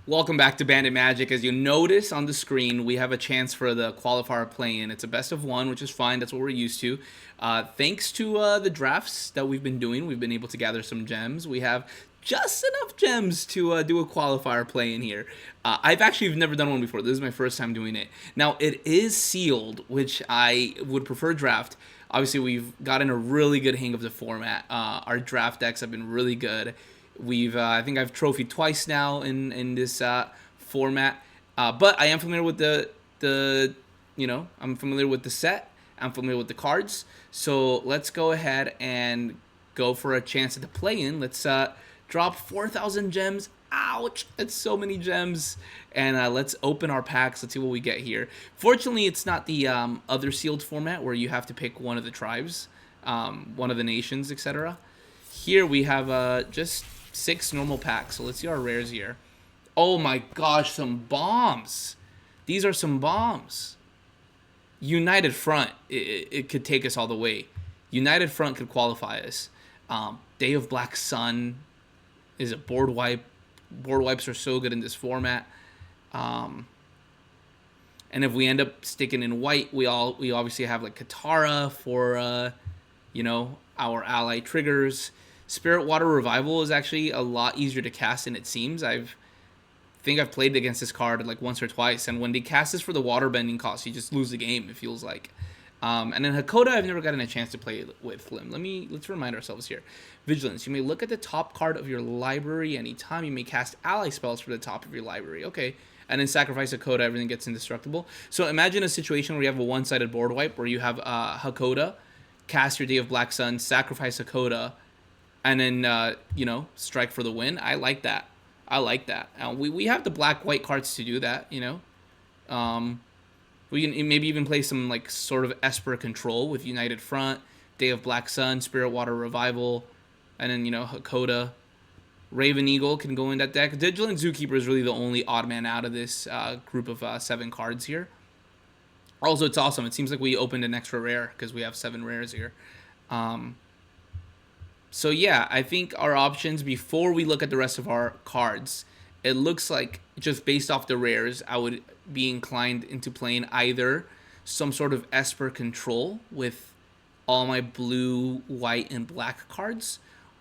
Welcome back to Bandit Magic. As you notice on the screen, we have a chance for the qualifier play-in. It's a best of one, which is fine. That's what we're used to. Thanks to the drafts that we've been doing, we've been able to gather some gems. We have just enough gems to do a qualifier play-in here. I've actually never done one before. This is my first time doing it. Now, it is sealed, which I would prefer draft. Obviously, we've gotten a really good hang of the format. Our draft decks have been really good. I think I've trophied twice now in this format, but I am familiar with I'm familiar with the set. I'm familiar with the cards. So let's go ahead and go for a chance at the play-in. Let's drop 4,000 gems. Ouch! It's so many gems. And let's open our packs. Let's see what we get here. Fortunately, it's not the other sealed format where you have to pick one of the tribes, one of the nations, etc. Here we have just 6 normal packs. So let's see our rares here. Oh my gosh, some bombs. These are some bombs. United Front, it could take us all the way. United Front could qualify us. Day of Black Sun is a board wipe. Board wipes are so good in this format. And if we end up sticking in white, we obviously have like Katara for our ally triggers. Spirit Water Revival is actually a lot easier to cast than it seems. Think I've played against this card like once or twice, and when they cast this for the water bending cost, you just lose the game, it feels like. And then Hakoda, I've never gotten a chance to play with him. Let's remind ourselves here. Vigilance. You may look at the top card of your library anytime. You may cast ally spells for the top of your library. Okay. And then sacrifice Hakoda, everything gets indestructible. So imagine a situation where you have a one-sided board wipe where you have Hakoda, cast your Day of Black Sun, sacrifice Hakoda, and then strike for the win. I like that. We have the black-white cards to do that. We can maybe even play some like sort of Esper control with United Front, Day of Black Sun, Spirit Water Revival, and then Hakoda. Raven Eagle can go in that deck. Vigilant Zookeeper is really the only odd man out of this group of 7 cards here. Also, it's awesome. It seems like we opened an extra rare because we have 7 rares here. So yeah, I think our options before we look at the rest of our cards, it looks like just based off the rares, I would be inclined into playing either some sort of Esper control with all my blue, white, and black cards,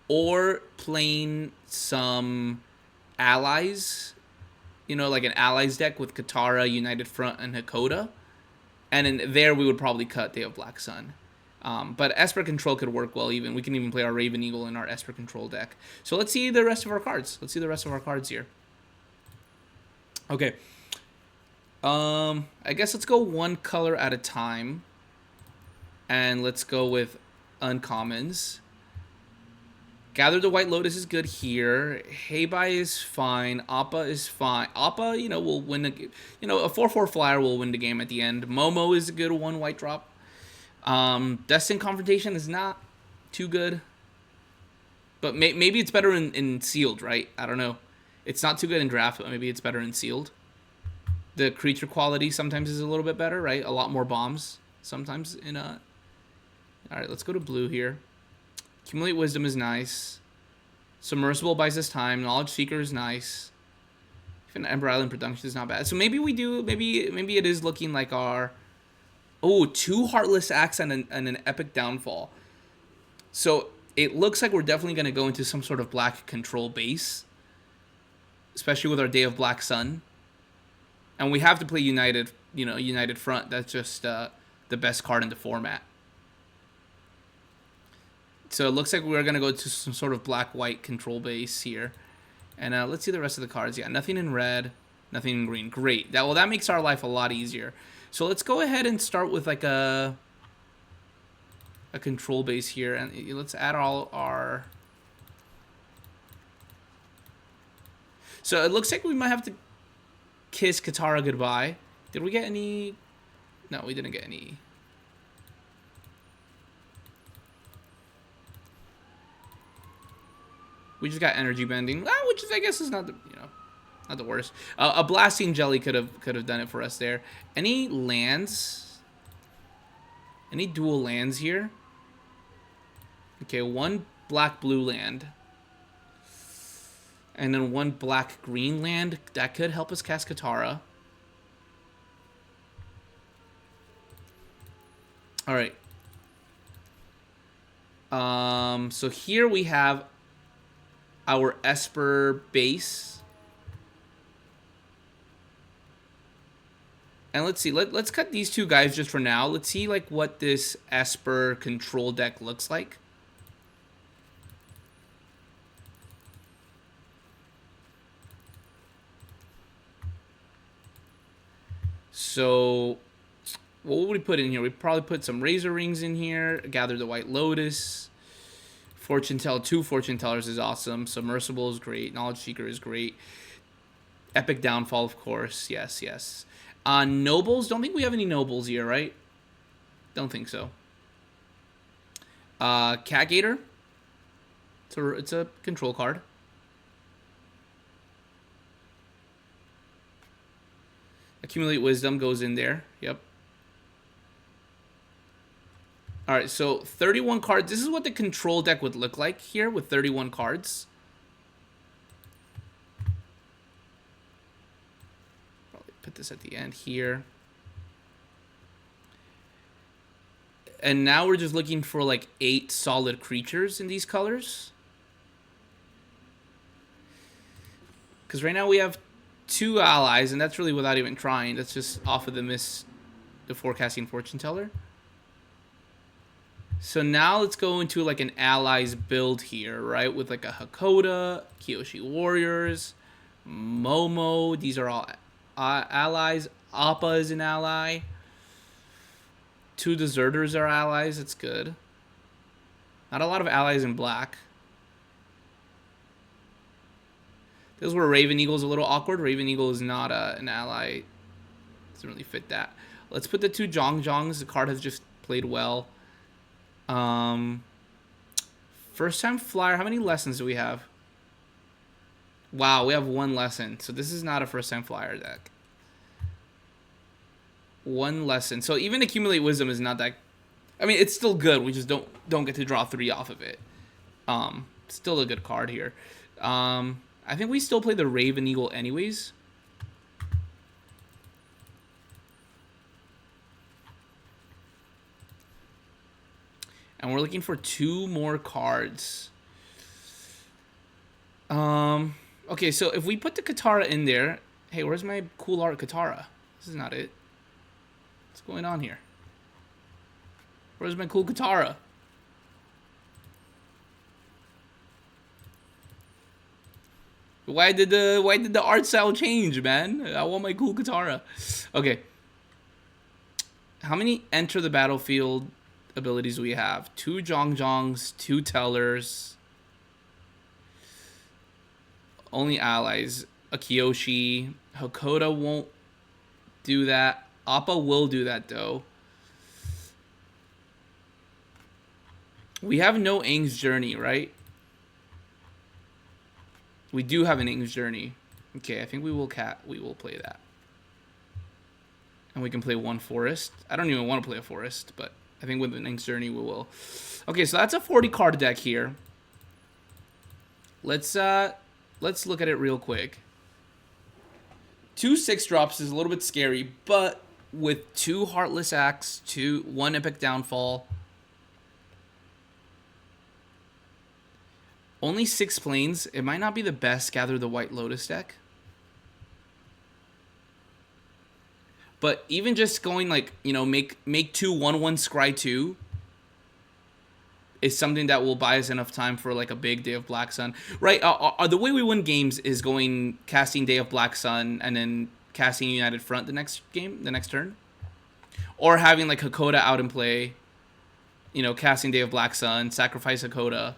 or playing some allies, like an allies deck with Katara, United Front, and Hakoda. And then there we would probably cut Day of Black Sun. But Esper Control could work well even. We can even play our Raven Eagle in our Esper Control deck. So let's see the rest of our cards. Here. Okay. I guess let's go one color at a time. And let's go with uncommons. Gather the White Lotus is good here. Heibai is fine. Appa is fine. Appa, will win a 4/4 flyer will win the game at the end. Momo is a good 1 white drop. Destined Confrontation is not too good. But maybe it's better in sealed, right? I don't know. It's not too good in draft, but maybe it's better in sealed. The creature quality sometimes is a little bit better, right? A lot more bombs sometimes in a... Alright, let's go to blue here. Accumulate Wisdom is nice. Submersible buys us time. Knowledge Seeker is nice. Even Ember Island Production is not bad. So maybe we do... Maybe it is looking like our... Oh, 2 Heartless Acts and an Epic Downfall. So it looks like we're definitely going to go into some sort of black control base. Especially with our Day of Black Sun. And we have to play United Front. That's just the best card in the format. So it looks like we're going to go to some sort of black-white control base here. And let's see the rest of the cards. Yeah, nothing in red, nothing in green. Great. That makes our life a lot easier. So let's go ahead and start with like a control base here. And let's add all our... So it looks like we might have to kiss Katara goodbye. Did we get any... No, we didn't get any... We just got energy bending, which is, I guess, is not the not the worst. A blasting jelly could have done it for us there. Any lands? Any dual lands here? Okay, 1 black blue land. And then 1 black-green land. That could help us cast Katara. Alright. So here we have our Esper base. And let's see. Let's cut these 2 guys just for now. Let's see like what this Esper control deck looks like. So what would we put in here? We'd probably put some Razor Rings in here. Gather the White Lotus. Fortune Tell. 2 Fortune Tellers is awesome. Submersible is great. Knowledge Seeker is great. Epic Downfall, of course. Yes, yes. Nobles. Don't think we have any Nobles here, right? Don't think so. Cat Gator. It's a control card. Accumulate Wisdom goes in there. Yep. Alright, so 31 cards. This is what the control deck would look like here with 31 cards. Probably put this at the end here. And now we're just looking for like 8 solid creatures in these colors. Because right now we have 2 allies, and that's really without even trying. That's just off of the forecasting fortune teller. So now let's go into like an allies build here, right? With like a Hakoda, Kyoshi Warriors, Momo. These are all allies. Appa is an ally. 2 Deserters are allies. That's good. Not a lot of allies in black. This is where Raven Eagle is a little awkward. Raven Eagle is not an ally. Doesn't really fit that. Let's put the 2 Zhongzhongs. The card has just played well. First time flyer. How many lessons do we have? Wow, we have 1 lesson. So this is not a first time flyer deck. 1 lesson. So even Accumulate Wisdom is not that. I mean, it's still good. We just don't get to draw 3 off of it. Still a good card here. I think we still play the Raven Eagle anyways. And we're looking for 2 more cards. Okay, so if we put the Katara in there... Hey, where's my cool art Katara? This is not it. What's going on here? Where's my cool Katara? Why did the art style change, man? I want my cool Katara. Okay. How many enter the battlefield abilities do we have? 2 Zhongzhongs, 2 Tellers. Only allies. A Kyoshi. Hakoda won't do that. Appa will do that, though. We have no Aang's Journey, right? We do have an Aang's Journey. Okay, I think we will play that. And we can play 1 forest. I don't even want to play a forest, but I think with an Aang's Journey we will. Okay, so that's a 40 card deck here. Let's look at it real quick. 2 6-drops is a little bit scary, but with 2 Heartless Acts, 1 Epic Downfall, only 6 planes. It might not be the best Gather the White Lotus deck. But even just going like, you know, make 2 1/1 Scry 2 is something that will buy us enough time for like a big Day of Black Sun. Right, the way we win games is casting Day of Black Sun and then casting United Front the next turn. Or having like Hakoda out in play, you know, casting Day of Black Sun, sacrifice Hakoda,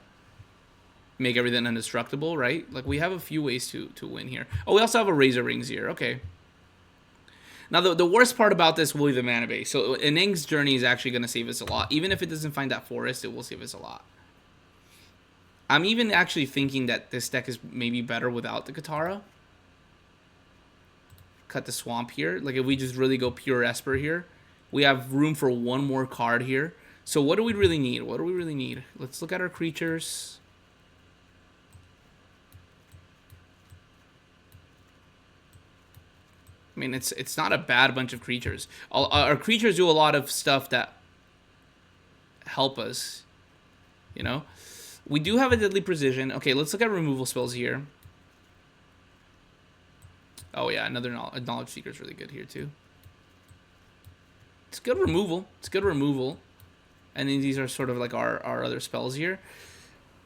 make everything indestructible, right? Like, we have a few ways to win here. Oh, we also have a Razor Rings here. Okay. Now, the worst part about this will be the mana base. So, an Aang's Journey is actually going to save us a lot. Even if it doesn't find that forest, it will save us a lot. I'm even actually thinking that this deck is maybe better without the Katara. Cut the Swamp here. Like, if we just really go pure Esper here, we have room for 1 more card here. So, what do we really need? What do we really need? Let's look at our creatures. I mean, it's not a bad bunch of creatures. Our creatures do a lot of stuff that help us, you know? We do have a Deadly Precision. Okay, let's look at removal spells here. Oh, yeah, another Knowledge Seeker is really good here, too. It's good removal. It's good removal. And then these are sort of like our other spells here.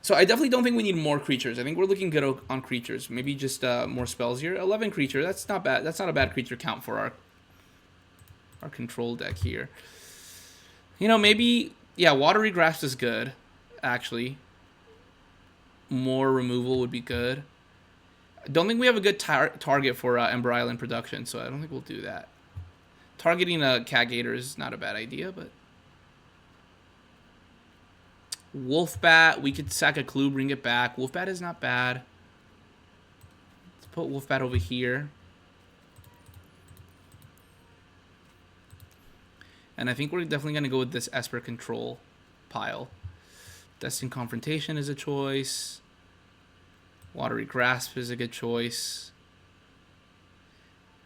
So I definitely don't think we need more creatures. I think we're looking good on creatures. Maybe just more spells here. 11 creature. That's not bad. That's not a bad creature count for our control deck here. You know, maybe... Yeah, Watery Grasp is good, actually. More removal would be good. I don't think we have a good target for Ember Island production, so I don't think we'll do that. Targeting a Cat Gator is not a bad idea, but... Wolfbat, we could sack a clue, bring it back. Wolfbat is not bad. Let's put Wolfbat over here. And I think we're definitely going to go with this Esper control pile. Destined Confrontation is a choice. Watery Grasp is a good choice.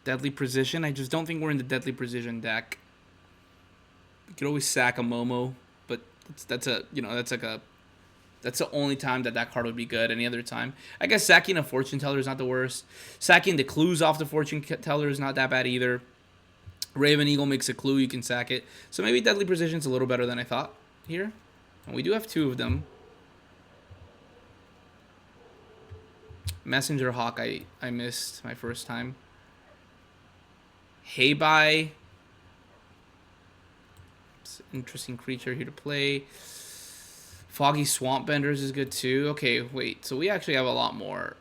Deadly Precision. I just don't think we're in the Deadly Precision deck. We could always sack a Momo, but that's the only time that card would be good. Any other time, I guess sacking a Fortune Teller is not the worst. Sacking the clues off the Fortune Teller is not that bad either. Raven Eagle makes a clue, you can sack it. So maybe Deadly Precision is a little better than I thought here. And we do have 2 of them. Messenger Hawk, I missed my first time. Heibai. It's an interesting creature here to play. Foggy Swamp Benders is good too. Okay, wait. So we actually have a lot more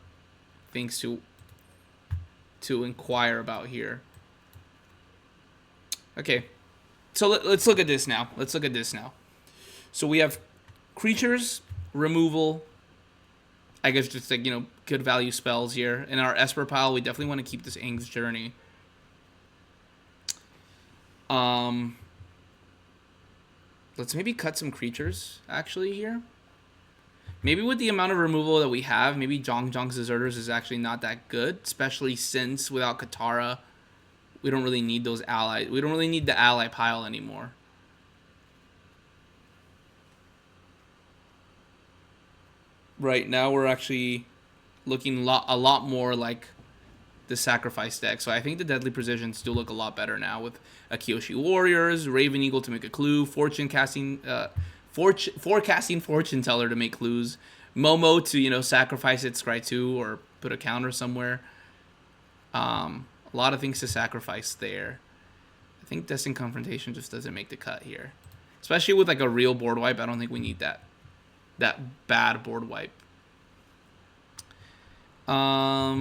things to inquire about here. Okay, so let's look at this now. So we have creatures, removal, I guess just like, good value spells here. In our Esper pile, we definitely want to keep this Aang's Journey. Let's maybe cut some creatures, actually, here. Maybe with the amount of removal that we have, maybe Zhong's Deserters is actually not that good, especially since without Katara, we don't really need those allies. We don't really need the ally pile anymore. Right now, we're actually looking a lot more like the Sacrifice deck. So I think the Deadly Precisions do look a lot better now with Akiyoshi Warriors, Raven Eagle to make a clue, forecasting Fortune Teller to make clues, Momo to, sacrifice its Scry 2 or put a counter somewhere. A lot of things to sacrifice there. I think Destined Confrontation just doesn't make the cut here. Especially with like a real board wipe, I don't think we need that bad board wipe. How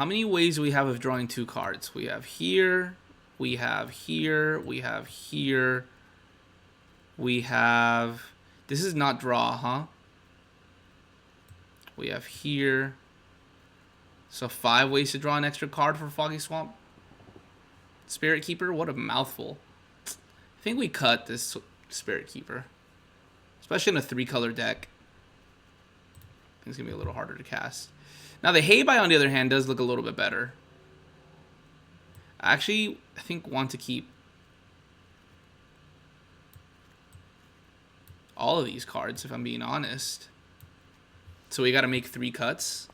many ways do we have of drawing 2 cards? We have here, we have here, we have here, we have... This is not draw, huh? We have here. So 5 ways to draw an extra card for Foggy Swamp. Spirit Keeper, what a mouthful. I think we cut this Spirit Keeper. Especially in a 3-color deck. I think it's going to be a little harder to cast. Now the Heibai, on the other hand, does look a little bit better. I actually, I think, want to keep all of these cards, if I'm being honest. So we got to make 3 cuts.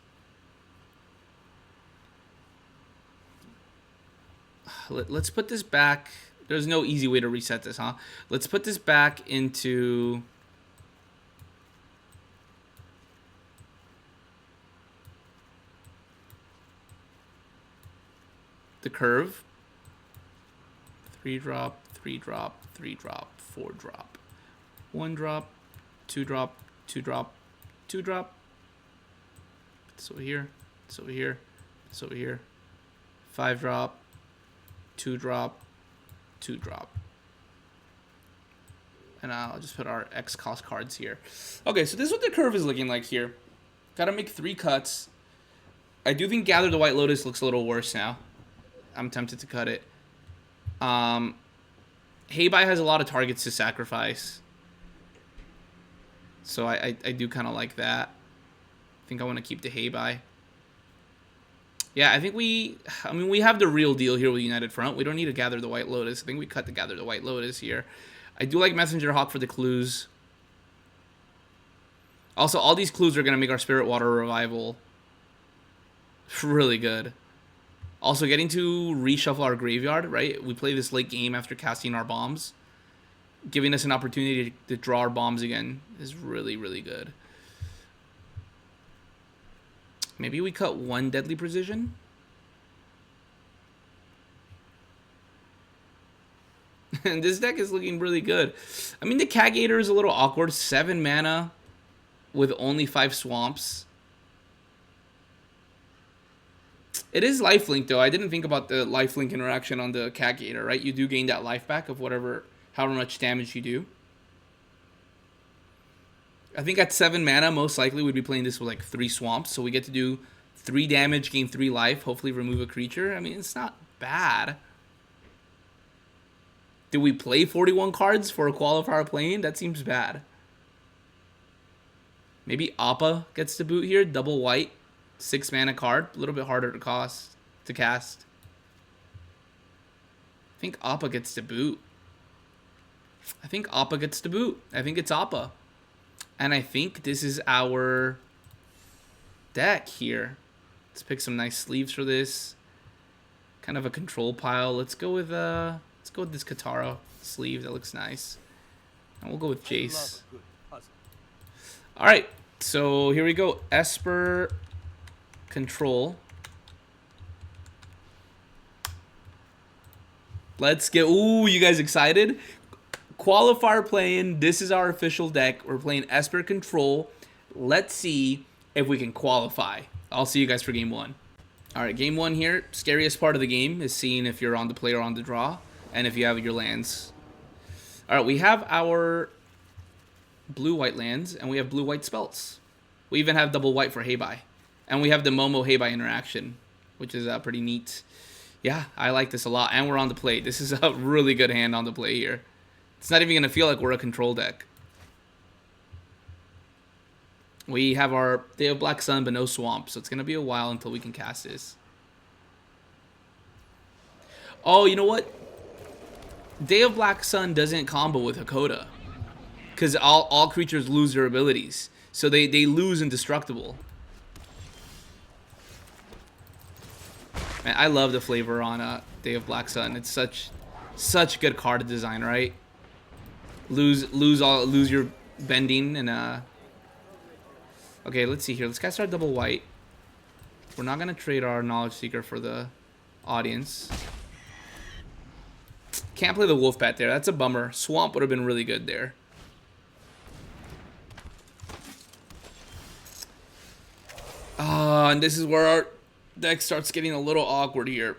Let's put this back. There's no easy way to reset this, huh? Let's put this back into the curve. 3 drop, 3 drop, 3 drop, 4 drop. 1 drop, 2 drop, 2 drop, 2 drop. It's over here. It's over here. It's over here. 5 drop. 2 drop, 2 drop. And I'll just put our X cost cards here. Okay, so this is what the curve is looking like here. Gotta make 3 cuts. I do think Gather the White Lotus looks a little worse now. I'm tempted to cut it. Heibai has a lot of targets to sacrifice. So I do kind of like that. I think I want to keep the Heibai. Yeah, I think I mean, we have the real deal here with United Front. We don't need to gather the White Lotus. I think we cut to gather the White Lotus here. I do like Messenger Hawk for the clues. Also, all these clues are going to make our Spirit Water Revival really good. Also, getting to reshuffle our graveyard, right? We play this late game after casting our bombs. Giving us an opportunity to draw our bombs again is really, really good. Maybe we cut one Deadly Precision? And this deck is looking really good. I mean, the Cagator is a little awkward. 7 mana with only 5 swamps. It is lifelink, though. I didn't think about the lifelink interaction on the Cagator, right? You do gain that life back of however much damage you do. I think at 7 mana, most likely we'd be playing this with like 3 swamps. So we get to do 3 damage, gain 3 life, hopefully remove a creature. I mean, it's not bad. Did we play 41 cards for a qualifier playing? That seems bad. Maybe Appa gets to boot here. Double white. 6 mana card. A little bit harder to cast. I think Appa gets to boot. I think it's Appa. And I think this is our deck here. Let's pick some nice sleeves for this. Kind of a control pile. Let's go with this Katara sleeve. That looks nice. And we'll go with Jace. Alright, so here we go. Esper control. Let's get... Ooh, you guys excited? Qualifier playing. This is our official deck. We're playing Esper control. Let's see if we can qualify. I'll see you guys for game 1. Alright, game 1 here. Scariest part of the game is seeing if you're on the play or on the draw. And if you have your lands. Alright, we have our blue-white lands. And we have blue-white spells. We even have double white for Heibai. And we have the Momo Heibai interaction. Which is pretty neat. Yeah, I like this a lot. And we're on the play. This is a really good hand on the play here. It's not even going to feel like we're a control deck. We have our Day of Black Sun, but no Swamp. So it's going to be a while until we can cast this. Oh, you know what? Day of Black Sun doesn't combo with Hakoda. Because all creatures lose their abilities. So they lose Indestructible. Man, I love the flavor on Day of Black Sun. It's such good card design, right? Lose your bending and okay, let's see here. Let's cast our double white. We're not gonna trade our Knowledge Seeker for the audience. Can't play the Wolf Bat there. That's a bummer. Swamp would have been really good there. And this is where our deck starts getting a little awkward here.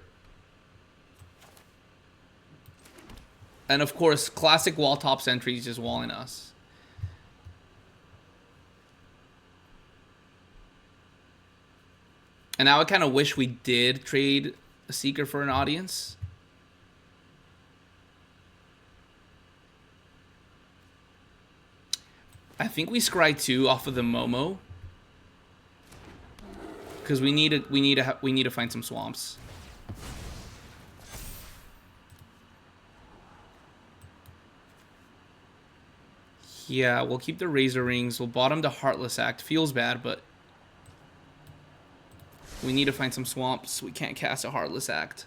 And of course, classic wall top sentries just walling us. And now I kind of wish we did trade a Seeker for an audience. I think we scry 2 off of the Momo. Because we need to find some swamps. Yeah, we'll keep the Razor Rings. We'll bottom the Heartless Act. Feels bad, but we need to find some swamps. We can't cast a Heartless Act.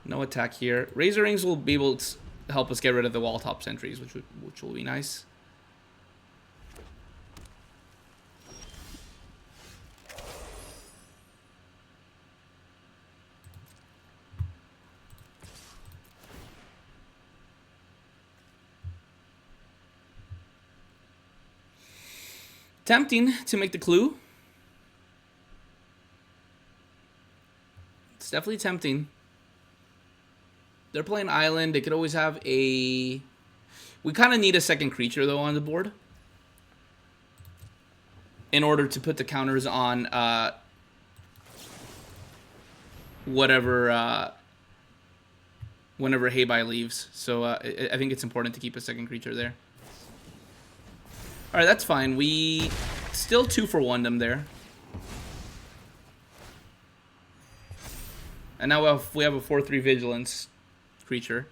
No attack here. Razor Rings will be able to help us get rid of the wall top sentries, which will be nice. Tempting to make the clue. It's definitely tempting. They're playing island. They could always have a... We kind of need a second creature, though, on the board. In order to put the counters on whatever... whenever Heibai leaves. So I think it's important to keep a second creature there. Alright, that's fine. We still 2-for-1 them there. And now we have a 4/3 vigilance creature.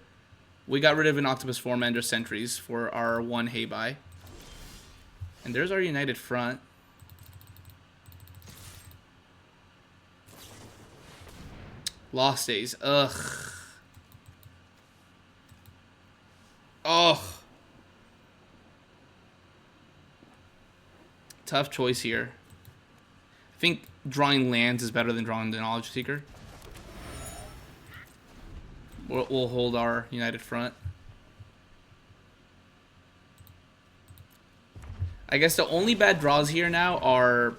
We got rid of an octopus form and our sentries for our 1 hay buy. And there's our united front. Lost days. Ugh. Oh. Tough choice here. I think drawing lands is better than drawing the Knowledge Seeker. We'll hold our united front. I guess the only bad draws here now are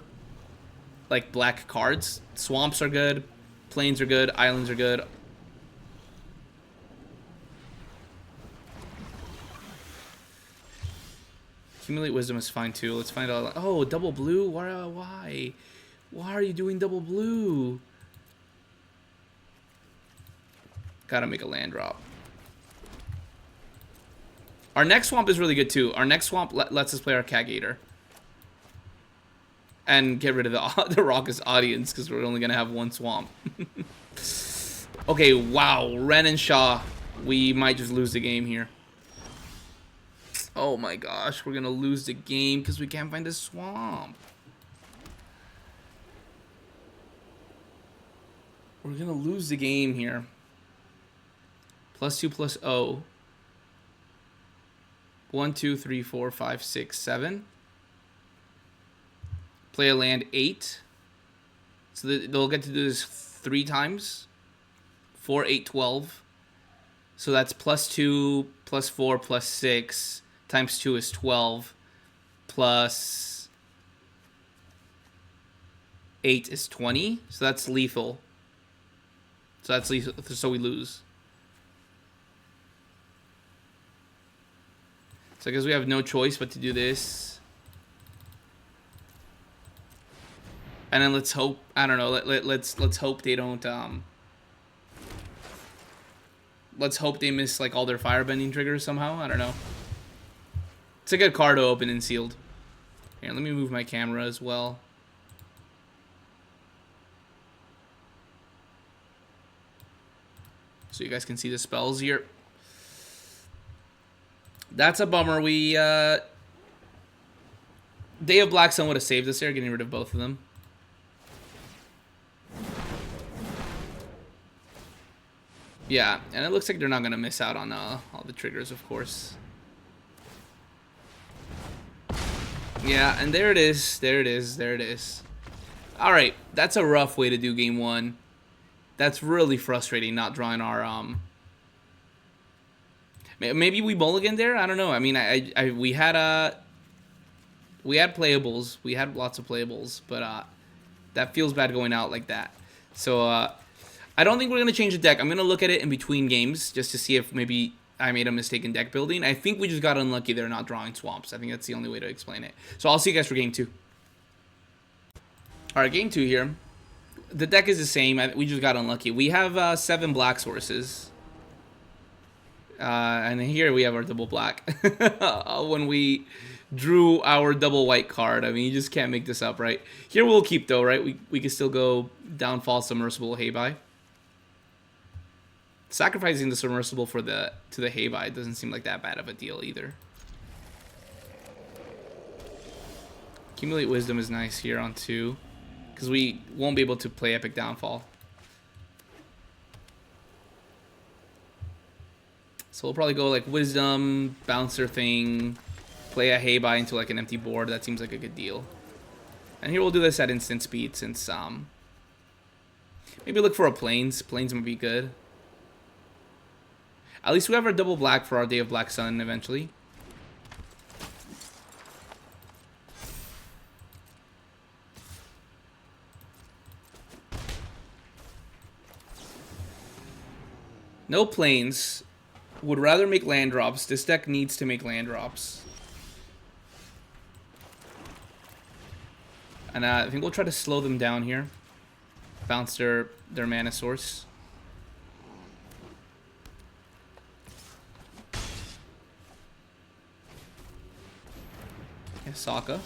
like black cards. Swamps are good. Plains are good. Islands are good. Accumulate Wisdom is fine too. Let's find out. Oh, double blue? Why? Why are you doing double blue? Gotta make a land drop. Our next swamp is really good too. Our next swamp lets us play our Cat Gator. And get rid of the raucous audience because we're only going to have 1 swamp. Okay, wow. Ren and Shaw. We might just lose the game here. Oh my gosh. We're going to lose the game because we can't find a swamp. We're going to lose the game here. +2/+0. 1, 2, 3, 4, 5, 6, 7. Play a land 8. So they'll get to do this 3 times. 4, 8, 12. So that's +2, +4, +6 times 2 is 12. Plus 8 is 20. So that's lethal. So that's lethal. So we lose. So I guess we have no choice but to do this. And then let's hope, I don't know, let's hope they don't, let's hope they miss, like, all their firebending triggers somehow. I don't know. It's a good card to open and sealed. Here, let me move my camera as well. So you guys can see the spells here. That's a bummer. We, Day of Black Sun would have saved us there, getting rid of both of them. Yeah, and it looks like they're not going to miss out on all the triggers, of course. Yeah, and there it is. There it is. There it is. All right, that's a rough way to do game 1. That's really frustrating, not drawing our... Maybe we mulligan there? I don't know. I mean, we had playables. We had lots of playables, but that feels bad going out like that. So I don't think we're going to change the deck. I'm going to look at it in between games just to see if maybe I made a mistake in deck building. I think we just got unlucky they're not drawing swamps. I think that's the only way to explain it. So I'll see you guys for game 2. All right, game 2 here. The deck is the same. We just got unlucky. We have 7 black sources. And here we have our double black. When we drew our double white card. I mean, you just can't make this up, right? Here we'll keep, though, right? We can still go Downfall, Submersible, Haybuy. Sacrificing the Submersible to the Haybuy doesn't seem like that bad of a deal either. Accumulate Wisdom is nice here on 2. Because we won't be able to play Epic Downfall. So we'll probably go like Wisdom, Bouncer thing, play a Haybuy into like an empty board. That seems like a good deal. And here we'll do this at instant speed since maybe look for a Plains. Plains might be good. At least we have our double black for our Day of Black Sun eventually. No Plains. Would rather make land drops. This deck needs to make land drops. And I think we'll try to slow them down here. Bounce their mana source. Yeah, Sokka.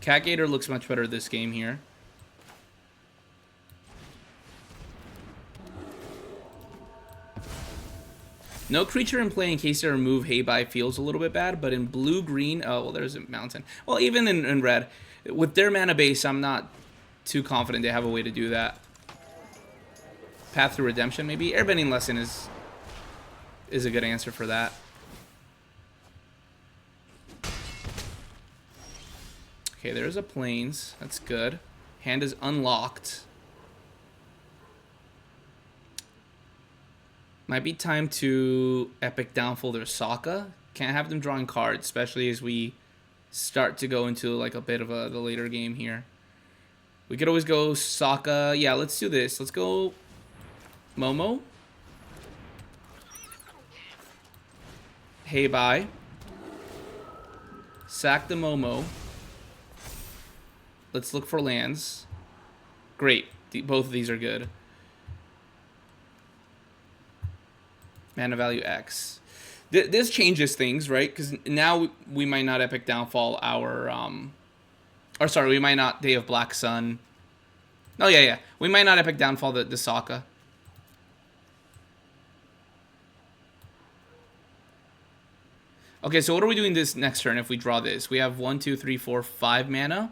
Cat Gator looks much better this game here. No creature in play in case they remove Heibai feels a little bit bad, but in blue-green... Oh, well, there's a mountain. Well, even in red, with their mana base, I'm not too confident they have a way to do that. Path to Redemption, maybe? Airbending Lesson is a good answer for that. Okay, there's a Plains. That's good. Hand is unlocked. Might be time to Epic Downfall their Sokka. Can't have them drawing cards, especially as we start to go into like a bit of the later game here. We could always go Sokka. Yeah, let's do this. Let's go Momo. Hey, bye. Sack the Momo. Let's look for lands. Great. Both of these are good. Mana value X. This changes things, right? Because now we might not Epic Downfall our... Or sorry, we might not Day of Black Sun. Oh, yeah. We might not Epic Downfall the Sokka. Okay, so what are we doing this next turn if we draw this? We have 1, 2, 3, 4, 5 mana.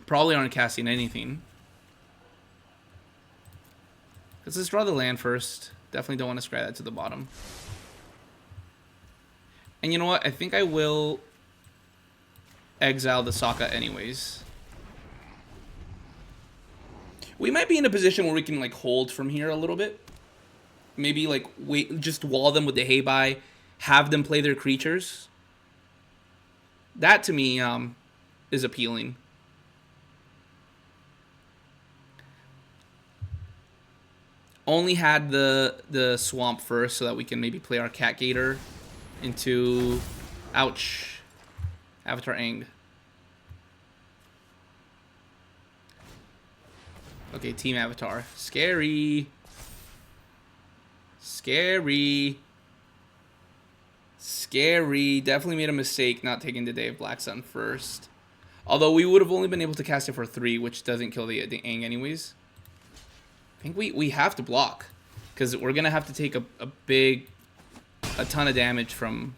Probably aren't casting anything. Let's draw the land first. Definitely don't want to scry that to the bottom. And you know what? I think I will exile the Sokka anyways. We might be in a position where we can like hold from here a little bit. Maybe like wait, just wall them with the Heibai, have them play their creatures. That to me is appealing. Only had the swamp first so that we can maybe play our Cat Gator into... Ouch. Avatar Aang. Okay, Team Avatar. Scary. Scary. Scary. Definitely made a mistake not taking the Day of Black Sun first. Although we would have only been able to cast it for 3, which doesn't kill the Aang anyways. I think we have to block, because we're going to have to take a ton of damage from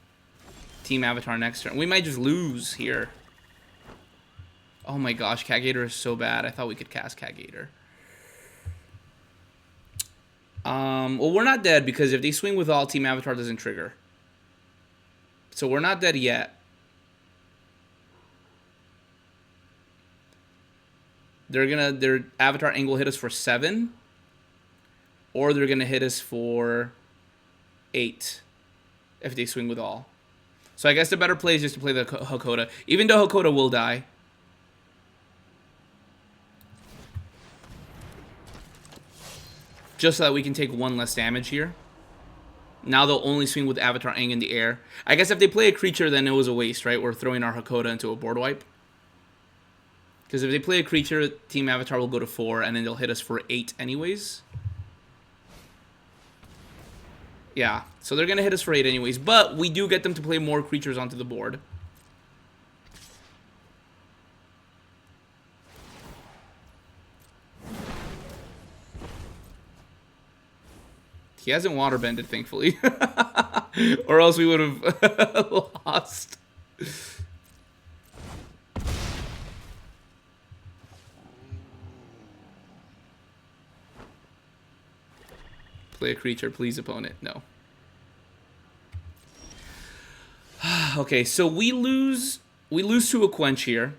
Team Avatar next turn. We might just lose here. Oh my gosh, Cat Gator is so bad. I thought we could cast Cat Gator. Well, we're not dead, because if they swing with all, Team Avatar doesn't trigger. So we're not dead yet. Their Avatar Aang will hit us for 7. Or they're going to hit us for 8 if they swing with all. So I guess the better play is just to play the Hakoda. Even though Hakoda will die. Just so that we can take 1 less damage here. Now they'll only swing with Avatar Aang in the air. I guess if they play a creature, then it was a waste, right? We're throwing our Hakoda into a board wipe. Because if they play a creature, Team Avatar will go to 4, and then they'll hit us for 8 anyways. Yeah, so they're going to hit us for 8 anyways, but we do get them to play more creatures onto the board. He hasn't waterbended, thankfully. Or else we would have lost. Play a creature, please, opponent. No. Okay, so we lose to a Quench here.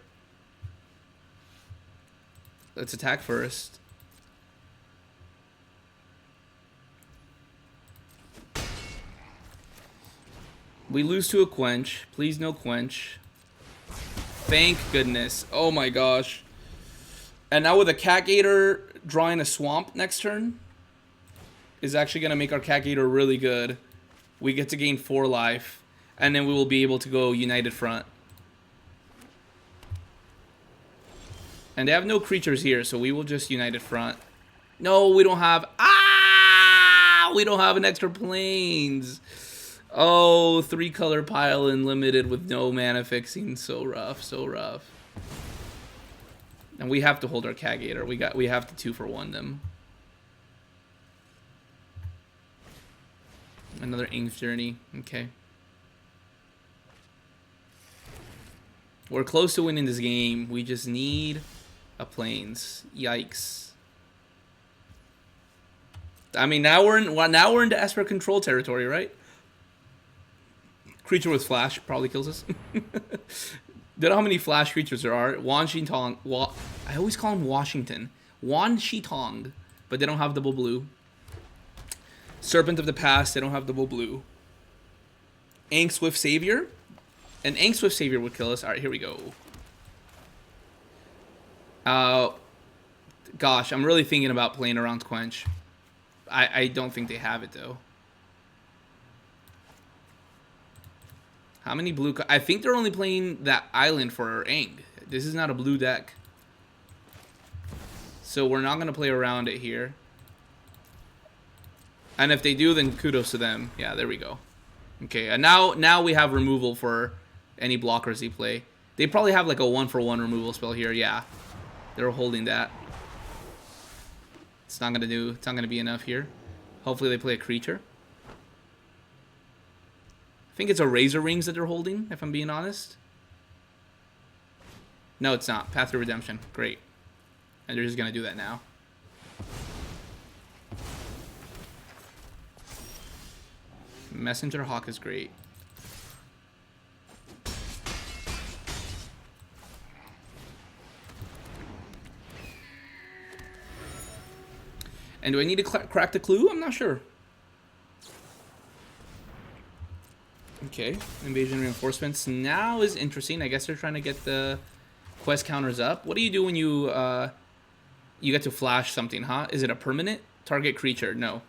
Let's attack first. We lose to a Quench. Please, no Quench. Thank goodness. Oh my gosh. And now with a Cat Gator drawing a Swamp next turn is actually going to make our Cat Gator really good. We get to gain 4 life, and then we will be able to go United Front. And they have no creatures here, so we will just United Front. No, we don't have... Ah! We don't have an extra Plains. Oh, 3-color pile and limited with no mana fixing. So rough, so rough. And we have to hold our Cat Gator. We have to 2-for-1 them. Another Ing's Journey. Okay. We're close to winning this game. We just need a Plains. Yikes. I mean, now we're into Esper control territory, right? Creature with flash probably kills us. Don't know how many flash creatures there are. Washington. I always call him Washington. Washington. But they don't have double blue. Serpent of the Past. They don't have double blue. Ankh Swift Savior. An Ankh Swift Savior would kill us. Alright, here we go. Gosh, I'm really thinking about playing around Quench. I don't think they have it, though. How many blue... I think they're only playing that island for Aang. This is not a blue deck. So we're not going to play around it here. And if they do, then kudos to them. Yeah, there we go. Okay, and now we have removal for any blockers they play. They probably have like a 1-for-1 removal spell here. Yeah, they're holding that. It's not gonna be enough here. Hopefully they play a creature. I think it's a Razor Rings that they're holding, if I'm being honest. No, it's not. Path to Redemption. Great. And they're just gonna do that now. Messenger Hawk is great. And do I need to crack the clue? I'm not sure. Okay, invasion reinforcements now is interesting. I guess they're trying to get the quest counters up. What do you do when you get to flash something, huh? Is it a permanent? Target creature? No.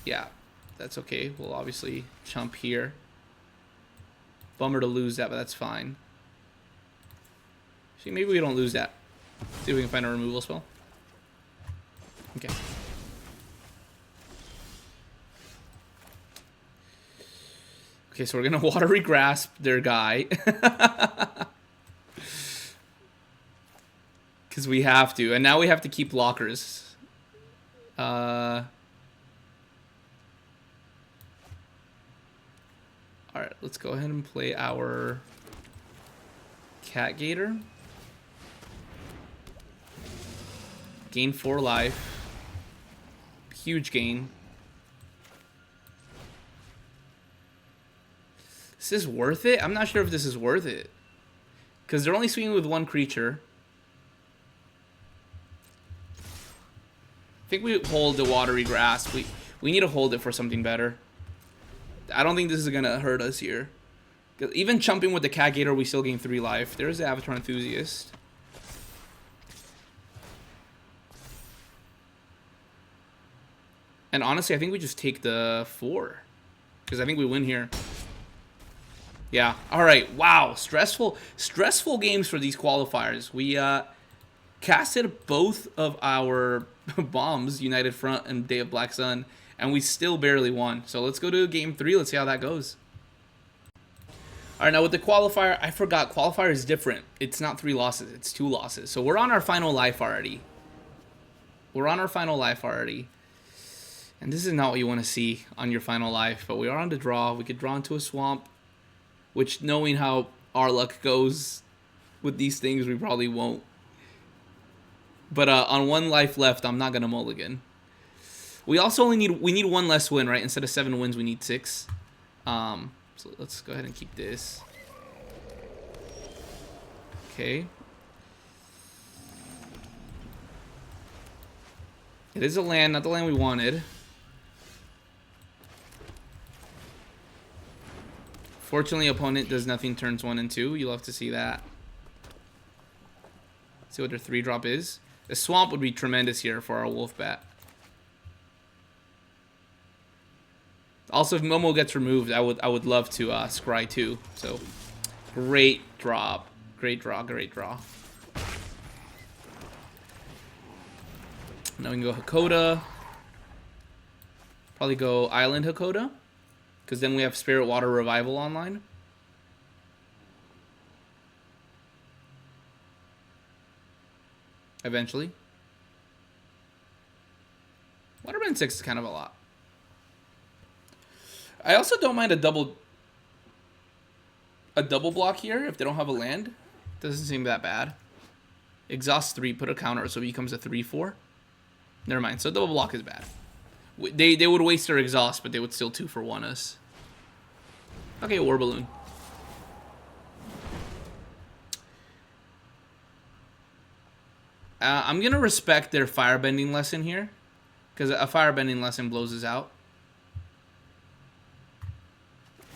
Yeah, that's okay. We'll obviously chump here. Bummer to lose that, but that's fine. See, maybe we don't lose that. See if we can find a removal spell. Okay. Okay, so we're gonna Watery Grasp their guy. Because we have to. And now we have to keep blockers. Alright, let's go ahead and play our Cat Gator. Gain 4 life. Huge gain. Is this worth it? I'm not sure if this is worth it. Because they're only swinging with 1 creature. I think we hold the Watery Grasp. We need to hold it for something better. I don't think this is going to hurt us here. Even chumping with the Cat Gator, we still gain 3 life. There's the Avatar Enthusiast. And honestly, I think we just take the 4. Because I think we win here. Yeah. Alright. Wow. Stressful games for these qualifiers. We casted both of our bombs, United Front and Day of Black Sun, and we still barely won. So let's go to game 3. Let's see how that goes. Alright, now with the qualifier, I forgot. Qualifier is different. It's not 3 losses. It's 2 losses. So we're on our final life already. And this is not what you want to see on your final life, but we are on the draw. We could draw into a swamp, which, knowing how our luck goes with these things, we probably won't. But on 1 life left, I'm not going to mulligan. We also only need 1 less win, right? Instead of 7 wins, we need 6. So let's go ahead and keep this. Okay. It is a land, not the land we wanted. Fortunately, opponent does nothing turns 1 and 2. You'll have to see that. See what their 3-drop is. The swamp would be tremendous here for our wolf bat. Also, if Momo gets removed, I would love to scry too. So, great drop, great draw. Now we can go Hakoda. Probably go Island Hakoda. Because then we have Spirit Water Revival online. eventually. Waterbend 6 is kind of a lot. I also don't mind a double block here if they don't have a land. Doesn't seem that bad. Exhaust 3, put a counter, so it becomes a 3/4. Never mind. So double block is bad. They would waste their exhaust, but they would still 2-for-1 us. Okay, War Balloon. I'm gonna respect their firebending lesson here, because a firebending lesson blows us out.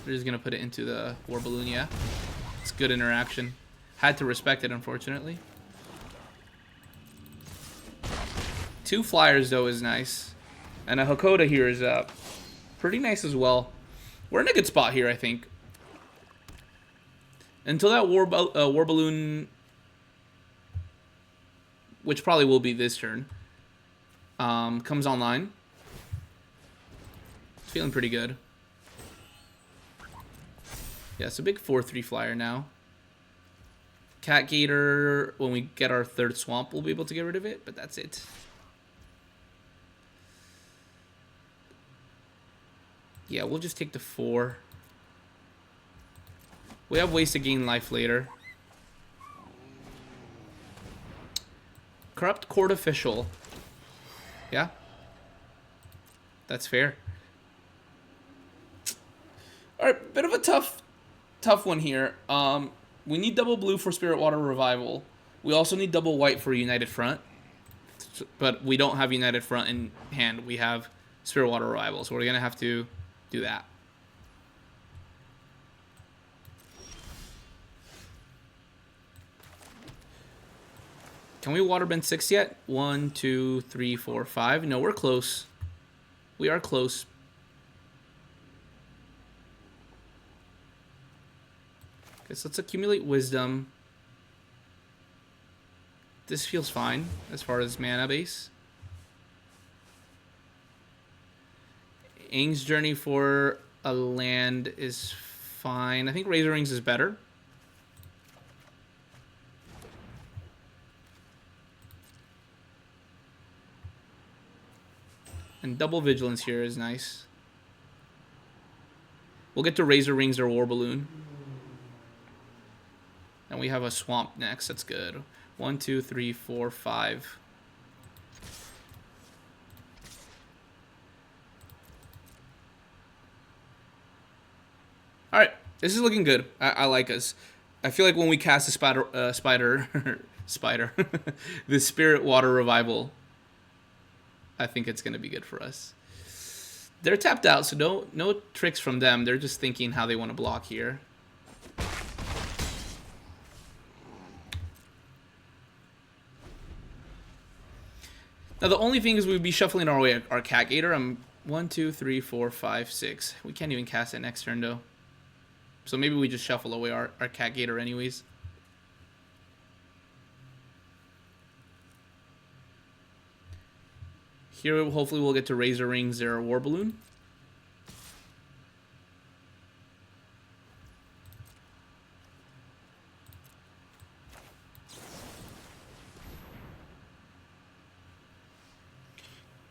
They're just gonna put it into the War Balloon. Yeah, it's good interaction. Had to respect it, unfortunately. 2 flyers though is nice, and a Hakoda here is pretty nice as well. We're in a good spot here, I think. Until that War Balloon, which probably will be this turn, comes online. It's feeling pretty good. Yeah, it's a big 4/3 flyer now. Cat Gator, when we get our 3rd swamp, we'll be able to get rid of it, but that's it. Yeah, we'll just take the 4. We have ways to gain life later. Corrupt Court Official. Yeah. That's fair. Alright, bit of a tough one here. We need double blue for Spirit Water Revival. We also need double white for United Front. But we don't have United Front in hand. We have Spirit Water Revival. So we're going to have to do that. Can we Waterbend 6 yet? 1, 2, 3, 4, 5. No, we're close. We are close. Okay, so let's accumulate wisdom. This feels fine as far as mana base. Aang's Journey for a land is fine. I think Razor Rings is better. And double vigilance here is nice. We'll get to Razor Rings or War Balloon. And we have a swamp next. That's good. 1, 2, 3, 4, 5. All right, this is looking good. I like us. I feel like when we cast the spider, the Spirit Water Revival, I think it's gonna be good for us. They're tapped out, so no tricks from them. They're just thinking how they want to block here. Now the only thing is we'd be shuffling our way our Cat Gator. 1, 2, 3, 4, 5, 6. We can't even cast it next turn though. So maybe we just shuffle away our Cat Gator anyways. Here, hopefully we'll get to Razor Rings or War Balloon.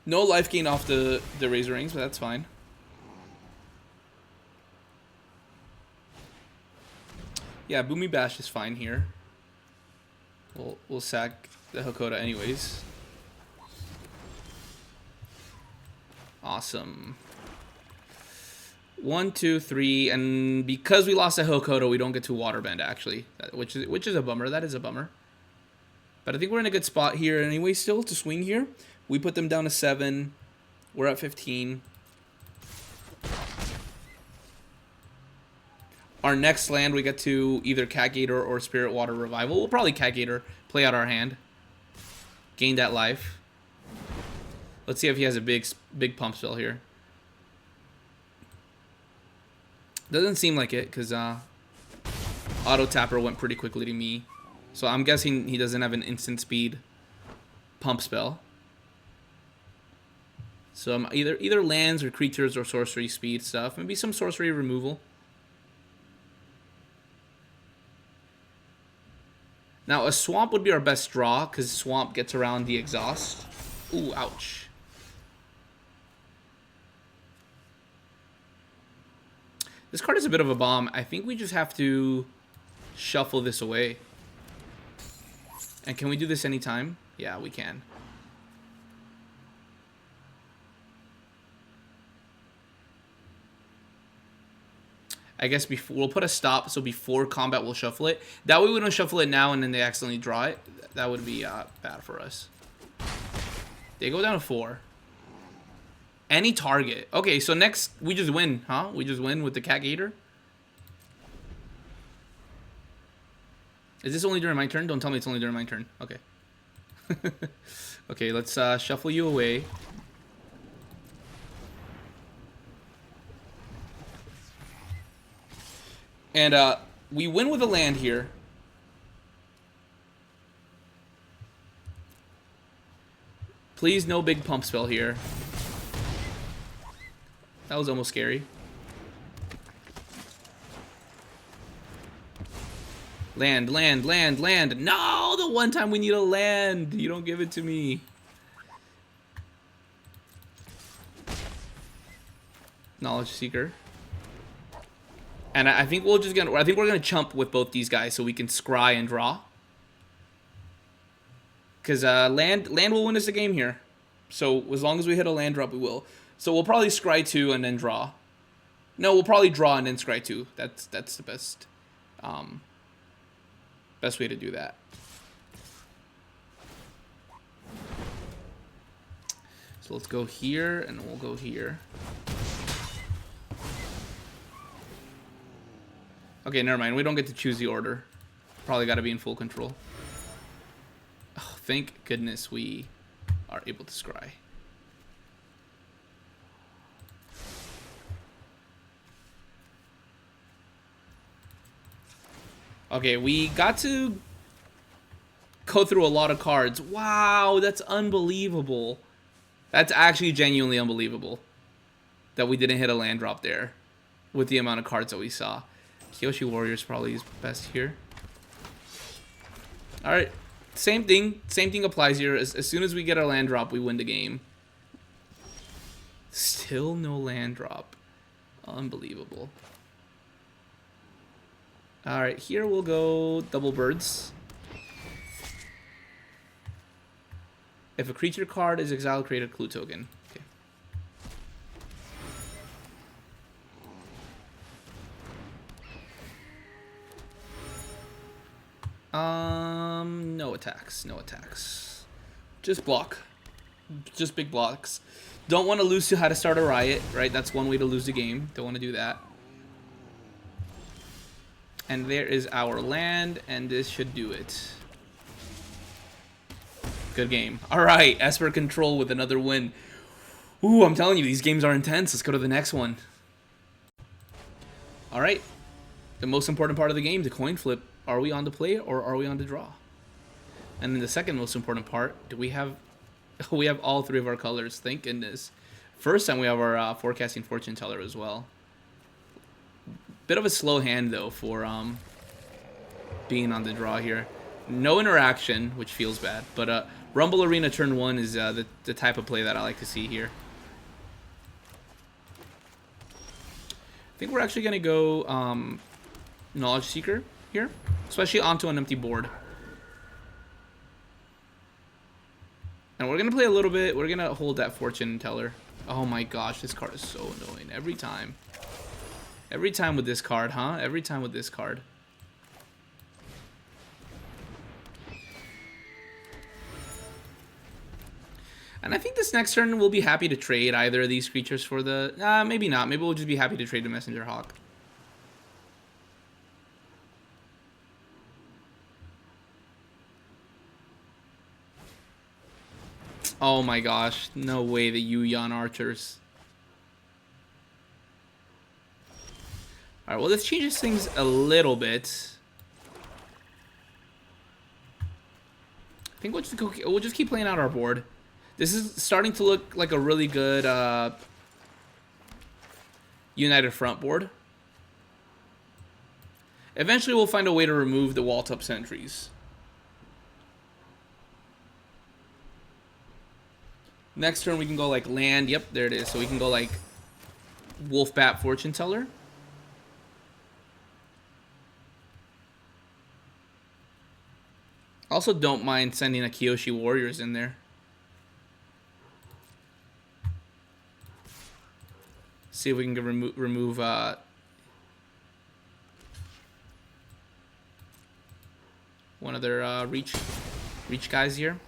No life gain off the Razor Rings, but that's fine. Yeah, Boomy Bash is fine here. We'll sack the Hakoda anyways. Awesome. 1, 2, 3, and because we lost a Hakoda, we don't get to Waterbend actually, which is a bummer. That is a bummer. But I think we're in a good spot here anyway. Still to swing here. We put them down to 7. We're at 15. Our next land, we get to either Cat Gator or Spirit Water Revival. We'll probably Cat Gator, play out our hand, gain that life. Let's see if he has a big pump spell here. Doesn't seem like it, because Auto Tapper went pretty quickly to me. So I'm guessing he doesn't have an instant speed pump spell. So I'm either lands or creatures or sorcery speed stuff. Maybe some sorcery removal. Now, a swamp would be our best draw, because swamp gets around the exhaust. Ooh, ouch. This card is a bit of a bomb. I think we just have to shuffle this away. And can we do this anytime? Yeah, we can. I guess before we'll put a stop, so before combat we'll shuffle it. That way we don't shuffle it now and then they accidentally draw it. That would be bad for us. They go down to 4. Any target. Okay, so next we just win, huh? We just win with the Cat Gator. Is this only during my turn? Don't tell me it's only during my turn. Okay. Okay, let's shuffle you away. And we win with a land here. Please, no big pump spell here. That was almost scary. Land, land, land, land. No, the one time we need a land. You don't give it to me. Knowledge Seeker. And I think we're gonna chump with both these guys so we can scry and draw. Because land will win us the game here. So as long as we hit a land drop, we will. So we'll probably scry 2 and then draw. No, we'll probably draw and then scry 2. That's the best best way to do that. So let's go here and we'll go here. Okay, never mind. We don't get to choose the order. Probably got to be in full control. Oh, thank goodness we are able to scry. Okay, we got to go through a lot of cards. Wow, that's unbelievable. That's actually genuinely unbelievable that we didn't hit a land drop there with the amount of cards that we saw. Kyoshi Warriors probably is best here. Alright, same thing applies here. As soon as we get our land drop, we win the game. Still no land drop. Unbelievable. Alright, here we'll go double birds. If a creature card is exiled, create a clue token. Okay. No attacks. No attacks. Just block. Just big blocks. Don't want to lose to how to start a riot, right? That's one way to lose the game. Don't want to do that. And there is our land, and this should do it. Good game. Alright, Esper control with another win. Ooh, I'm telling you, these games are intense. Let's go to the next one. Alright. The most important part of the game, the coin flip. Are we on the play or are we on the draw? And then the second most important part, do we have... we have all 3 of our colors, thank goodness. First time we have our forecasting fortune teller as well. Bit of a slow hand though for being on the draw here. No interaction, which feels bad, but Rumble Arena turn 1 is the type of play that I like to see here. I think we're actually gonna go Knowledge Seeker here, especially onto an empty board. And we're gonna play a little bit. We're gonna hold that fortune teller. Oh my gosh, this card is so annoying every time. Every time with this card, huh? Every time with this card. And I think this next turn we'll be happy to trade either of these creatures for the... maybe not. Maybe we'll just be happy to trade the Messenger Hawk. Oh my gosh. No way the Yuyan Archers. Alright, well this changes things a little bit. I think we'll just keep playing out our board. This is starting to look like a really good United Front board. Eventually we'll find a way to remove the wall-top sentries. Next turn we can go like land. Yep, there it is. So we can go like Wolfbat Fortune Teller. Also don't mind sending a Kyoshi Warriors in there. See if we can remove one of their reach guys here.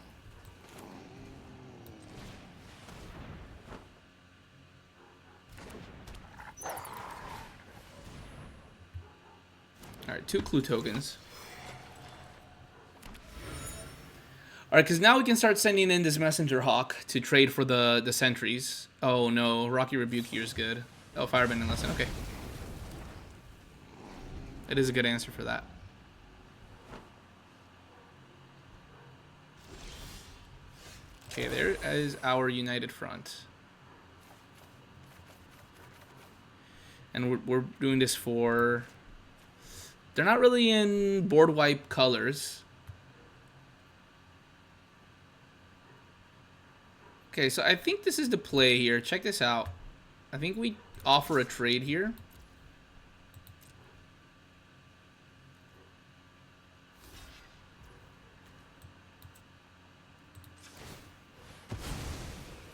Alright, 2 clue tokens. Alright, because now we can start sending in this Messenger Hawk to trade for the sentries. Oh no, Rocky Rebuke here is good. Oh, Firebending Lesson, okay. It is a good answer for that. Okay, there is our united front. And we're doing this for... They're not really in board wipe colors. Okay, so I think this is the play here. Check this out. I think we offer a trade here.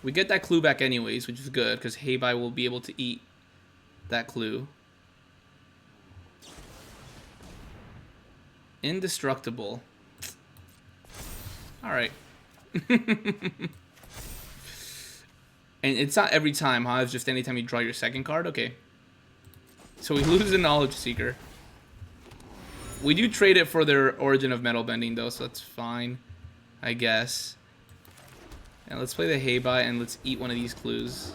We get that clue back anyways, which is good, because Heibai will be able to eat that clue. Indestructible. Alright. And it's not every time, huh? It's just anytime you draw your second card? Okay. So we lose the Knowledge Seeker. We do trade it for their Origin of Metal Bending, though, so that's fine, I guess. And let's play the Heibai and let's eat one of these clues.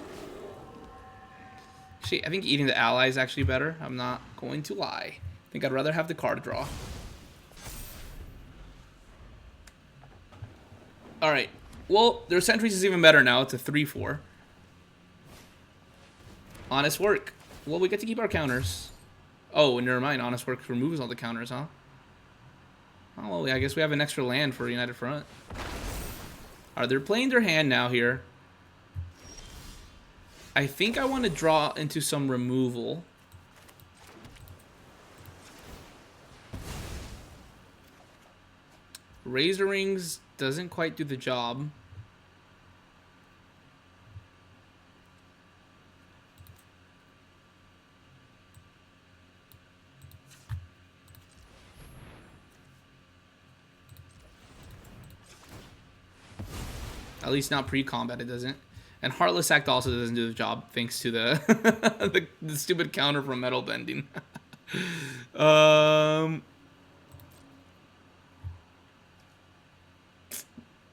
Actually, I think eating the ally is actually better. I'm not going to lie. I think I'd rather have the card draw. Alright. Well, their sentries is even better now. It's a 3-4. Honest work. Well, we get to keep our counters. Oh, never mind. Honest work removes all the counters, huh? Oh, well, I guess we have an extra land for United Front. Alright, they're playing their hand now here. I think I want to draw into some removal. Razor Rings doesn't quite do the job. At least not pre-combat, it doesn't. And Heartless Act also doesn't do the job, thanks to the the stupid counter from Metal Bending.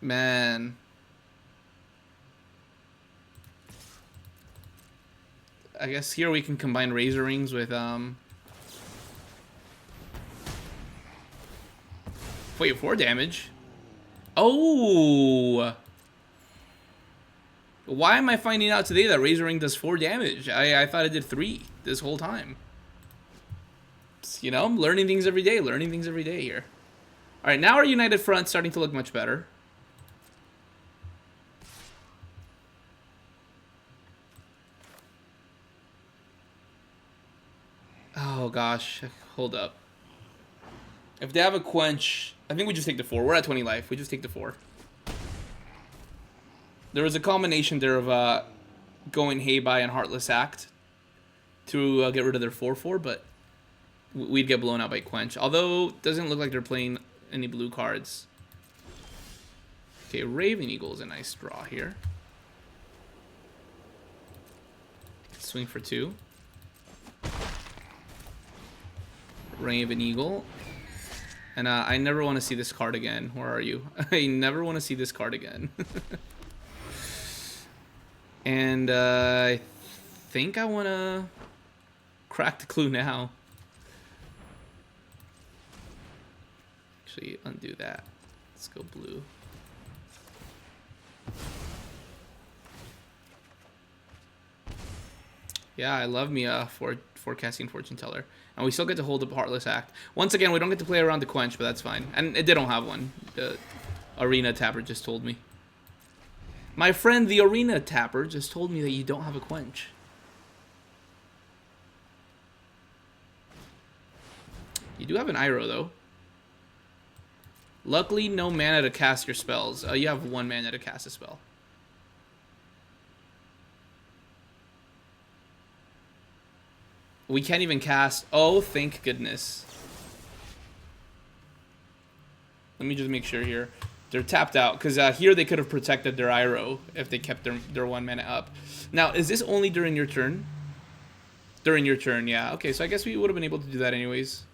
Man. I guess here we can combine Razor Rings with wait, 4 damage. Oh. Why am I finding out today that Razor Ring does 4 damage? I thought it did 3 this whole time. You know, I'm learning things every day. Learning things every day here. Alright, now our United Front's starting to look much better. Oh gosh, hold up. If they have a quench, I think we just take the 4. We're at 20 life. We just take the 4. There was a combination there of going Heibai and Heartless Act to get rid of their 4/4, but we'd get blown out by quench. Although it doesn't look like they're playing any blue cards. Okay, Raven Eagle is a nice draw here. Swing for 2. Raven Eagle. And I never want to see this card again. Where are you? I never want to see this card again. And I think I want to crack the clue now. Actually, undo that. Let's go blue. Yeah, I love me forecasting Fortune Teller. And we still get to hold the Heartless Act. Once again, we don't get to play around the quench, but that's fine. And they don't have one. The Arena Tapper just told me. My friend, the Arena Tapper, just told me that you don't have a quench. You do have an Iroh, though. Luckily, no mana to cast your spells. You have 1 mana to cast a spell. We can't even cast... Oh, thank goodness. Let me just make sure here. They're tapped out, because here they could have protected their Iroh if they kept their 1 mana up. Now, is this only during your turn? During your turn, yeah. Okay, so I guess we would have been able to do that anyways.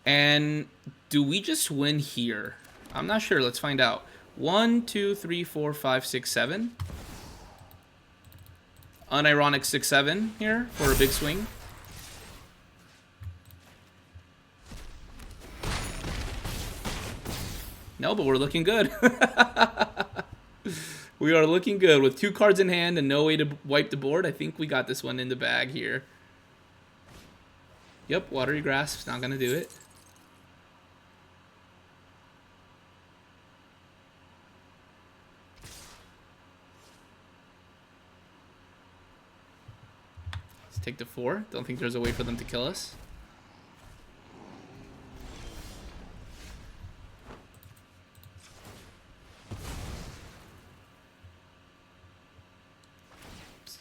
And do we just win here? I'm not sure. Let's find out. 1, 2, 3, 4, 5, 6, 7. Unironic 6-7 here for a big swing. No, but we're looking good. We are looking good. With 2 cards in hand and no way to wipe the board, I think we got this one in the bag here. Yep, Watery Grasp's not going to do it. Let's take the 4. Don't think there's a way for them to kill us.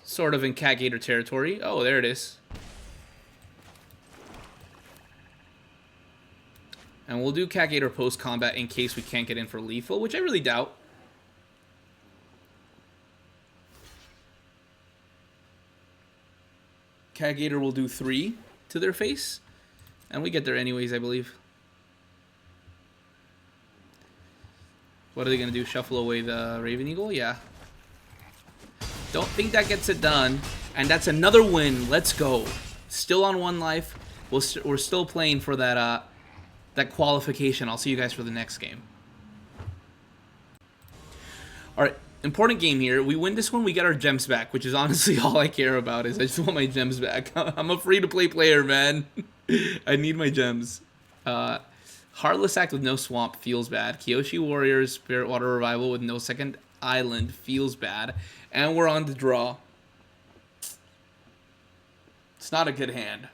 Sort of in Cat Gator territory. Oh, there it is. And we'll do Cat Gator post-combat in case we can't get in for lethal, which I really doubt. Cat Gator will do 3 to their face. And we get there anyways, I believe. What are they going to do? Shuffle away the Raven Eagle? Yeah. Don't think that gets it done. And that's another win. Let's go. Still on 1 life. We're still playing for that that qualification. I'll see you guys for the next game. Alright, important game here. We win this one, we get our gems back, which is honestly all I care about. Is I just want my gems back. I'm a free-to-play player, man. I need my gems. Heartless Act with no swamp feels bad. Kyoshi Warriors Spirit Water Revival with no second island feels bad. And we're on the draw. It's not a good hand.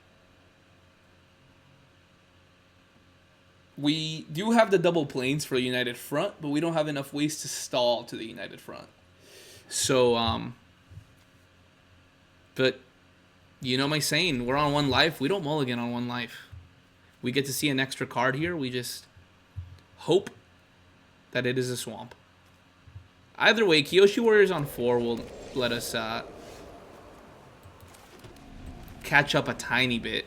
We do have the double planes for the United Front, but we don't have enough ways to stall to the United Front. So, but, you know my saying, we're on 1 life. We don't mulligan on 1 life. We get to see an extra card here. We just hope that it is a swamp. Either way, Kyoshi Warriors on 4 will let us catch up a tiny bit.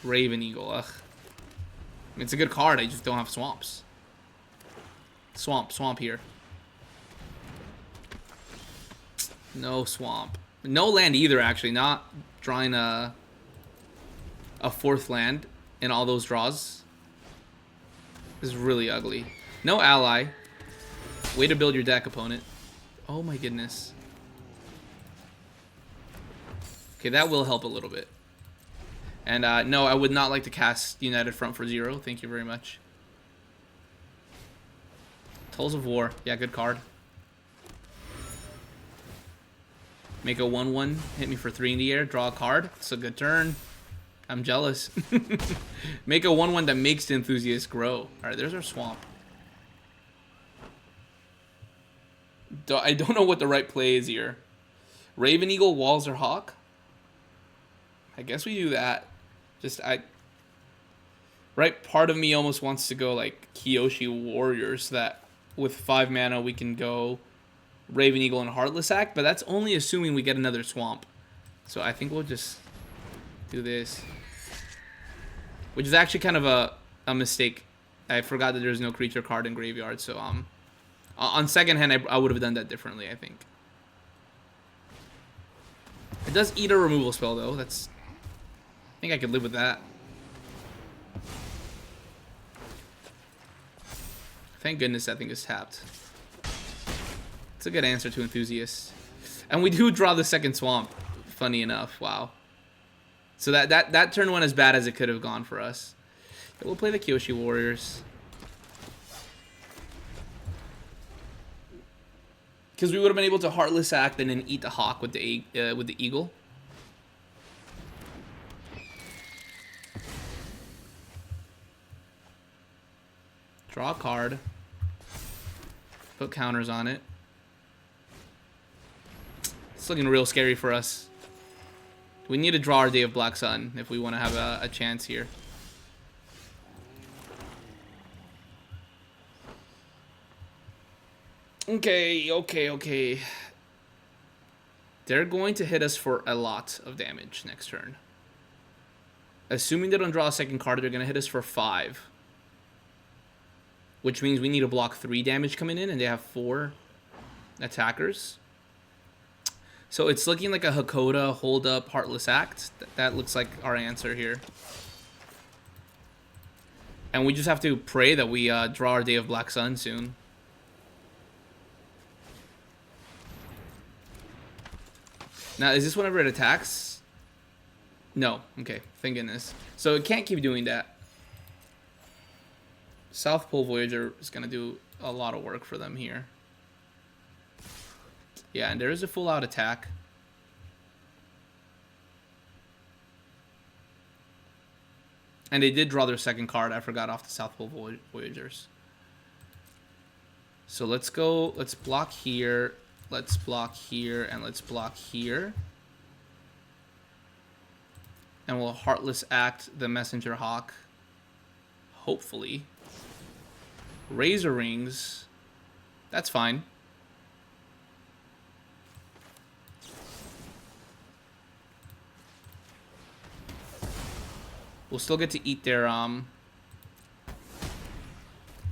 Raven Eagle, ugh. I mean, it's a good card, I just don't have swamps. Swamp here. No swamp. No land either, actually. Not drawing a 4th land in all those draws. This is really ugly. No ally. Way to build your deck, opponent. Oh my goodness. Okay, that will help a little bit. And no, I would not like to cast United Front for 0. Thank you very much. Tolls of War. Yeah, good card. Make a 1/1. Hit me for 3 in the air. Draw a card. It's a good turn. I'm jealous. Make a 1/1 that makes the Enthusiast grow. Alright, there's our swamp. I don't know what the right play is here. Raven Eagle, Walls, or Hawk? I guess we do that. Right, part of me almost wants to go like Kyoshi Warriors, that with 5 mana we can go Raven Eagle and Heartless Act, but that's only assuming we get another swamp. So I think we'll just do this. Which is actually kind of a mistake. I forgot that there's no creature card in graveyard, so on second hand I would have done that differently, I think. It does eat a removal spell though. I think I could live with that. Thank goodness that thing is tapped. It's a good answer to Enthusiast. And we do draw the second swamp, funny enough. Wow. So that turn went as bad as it could have gone for us. We'll play the Kyoshi Warriors. Because we would have been able to Heartless Act and then eat the Hawk with the Eagle. Draw a card. Put counters on it. It's looking real scary for us. We need to draw our Day of Black Sun if we want to have a chance here. Okay. They're going to hit us for a lot of damage next turn. Assuming they don't draw a second card, they're going to hit us for 5. Which means we need to block 3 damage coming in, and they have 4 attackers. So it's looking like a Hakoda hold up Heartless Act. That looks like our answer here. And we just have to pray that we draw our Day of Black Sun soon. Now, is this whenever it attacks? No. Okay. Thank goodness. So it can't keep doing that. South Pole Voyager is going to do a lot of work for them here. Yeah, and there is a full-out attack. And they did draw their second card. I forgot off the South Pole Voyagers. So let's go. Let's block here. Let's block here. And let's block here. And we'll Heartless Act the Messenger Hawk. Hopefully. Razor Rings. That's fine. We'll still get to eat their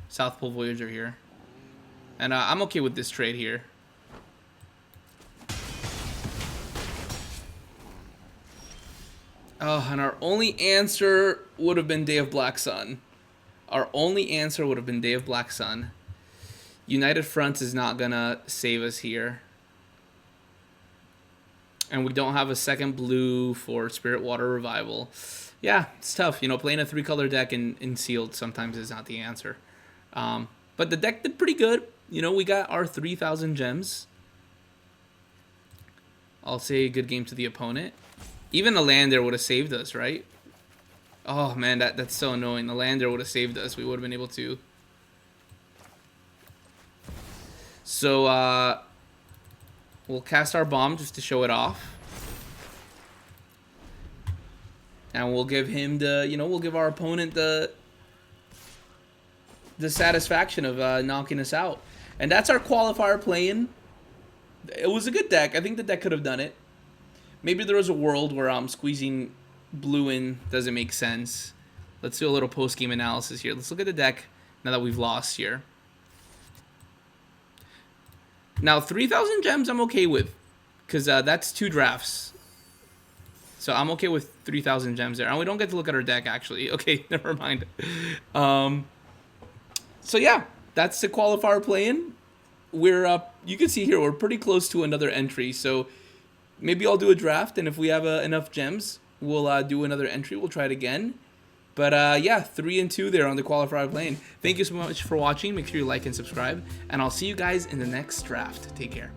South Pole Voyager here. And I'm okay with this trade here. Oh, and our only answer would have been Day of Black Sun. Our only answer would have been Day of Black Sun. United Front is not going to save us here. And we don't have a second blue for Spirit Water Revival. Yeah, it's tough. You know, playing a 3-color deck in sealed sometimes is not the answer. But the deck did pretty good. You know, we got our 3,000 gems. I'll say a good game to the opponent. Even a land there would have saved us, right? Oh, man, that's so annoying. The land there would have saved us. We would have been able to. So, we'll cast our bomb just to show it off. And we'll give him the, you know, we'll give our opponent the satisfaction of knocking us out. And that's our qualifier play-in. It was a good deck. I think the deck could have done it. Maybe there was a world where squeezing blue in doesn't make sense. Let's do a little post-game analysis here. Let's look at the deck now that we've lost here. Now, 3,000 gems I'm okay with, because that's 2 drafts. So I'm okay with 3,000 gems there. And we don't get to look at our deck, actually. Okay, never mind. So yeah, that's the qualifier play-in. We're you can see here, we're pretty close to another entry. So maybe I'll do a draft, and if we have enough gems, we'll do another entry. We'll try it again. But yeah, 3-2 there on the qualifier play-in. Thank you so much for watching. Make sure you like and subscribe, and I'll see you guys in the next draft. Take care.